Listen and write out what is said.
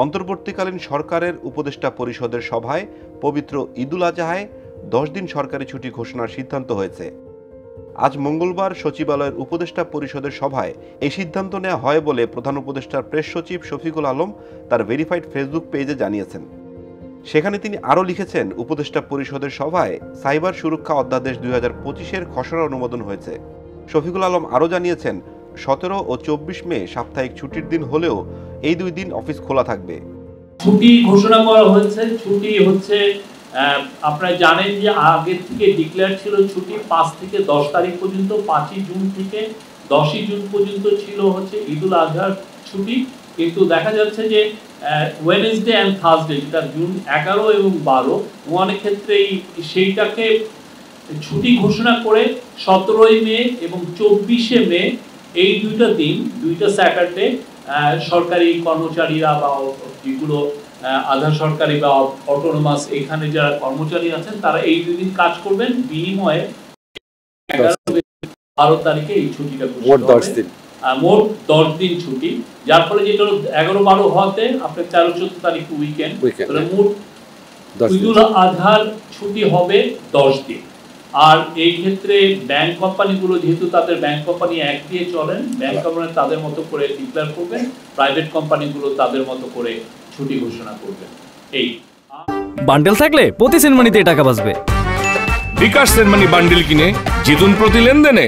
অন্তর্বর্তীকালীন সরকারের উপদেষ্টা পরিষদের সভায় পবিত্র ঈদুল আজহায় 10 দিন সরকারি ছুটি ঘোষণার সিদ্ধান্ত হয়েছে। আজ মঙ্গলবার সচিবালয়ের উপদেষ্টা পরিষদের সভায় এই সিদ্ধান্ত নেওয়া হয় বলে প্রধান উপদেষ্টার প্রেস সচিব শফিকুল আলম তার ভেরিফাইড ফেসবুক পেজে জানিয়েছেন। সেখানে তিনি আরও লিখেছেন, উপদেষ্টা পরিষদের সভায় সাইবার সুরক্ষা অধ্যাদেশ 2025-এর খসড়া অনুমোদন হয়েছে। শফিকুল আলম আরও জানিয়েছেন, 17 ও 24 মে সাপ্তাহিক ছুটির দিন হলেও এই 2 দিন অফিস খোলা থাকবে। ছুটি ঘোষণা করা হয়েছে। ছুটি হচ্ছে আপনারা জানেন যে আগে থেকে ডিক্লেয়ার ছিল ছুটি 5 থেকে 10 তারিখ পর্যন্ত, 5ই জুন থেকে 10ই জুন পর্যন্ত ছিল হচ্ছে ঈদুল আজহার ছুটি। কিন্তু দেখা যাচ্ছে যে ওয়েডনেসডে অ্যান্ড থার্সডে, যেটা জুন 11 এবং 12, অনেক ক্ষেত্রেই সেইটাকে ছুটি ঘোষণা করে 17ই মে এবং 24শে মে এই দুইটা স্যাটারডে সরকারি কর্মচারীরা বা যেগুলো আধা সরকারি বা অটোনোমাস এখানে যারা কর্মচারী আছেন তারা এই 2 দিন কাজ করবেন, বিনিময়ে 11-12 তারিখে এই ছুটিটা মোট 10 দিন ছুটি, যার ফলে যেটা 11-12 হওয়াতে আপনার 13-14 তারিখ উইকেন্ড, তাহলে মোট ঈদুল আজহার ছুটি হবে 10 দিন। আর এই ক্ষেত্রে ব্যাংক কোম্পানিগুলো যেহেতু তাদের ব্যাংক কোম্পানি অ্যাক্ট দিয়ে চলেন, ব্যাংক কোম্পানি তাদের মতো করে ডিক্লেয়ার করবেন, প্রাইভেট কোম্পানিগুলো তাদের মতো করে ছুটি ঘোষণা করবেন। এই বান্ডেল থাকলে প্রতি সেনমানিতে টাকা বাঁচবে। বিকাশ সেনমানি বান্ডেল কিনে জিতুন প্রতি লেনদেনে।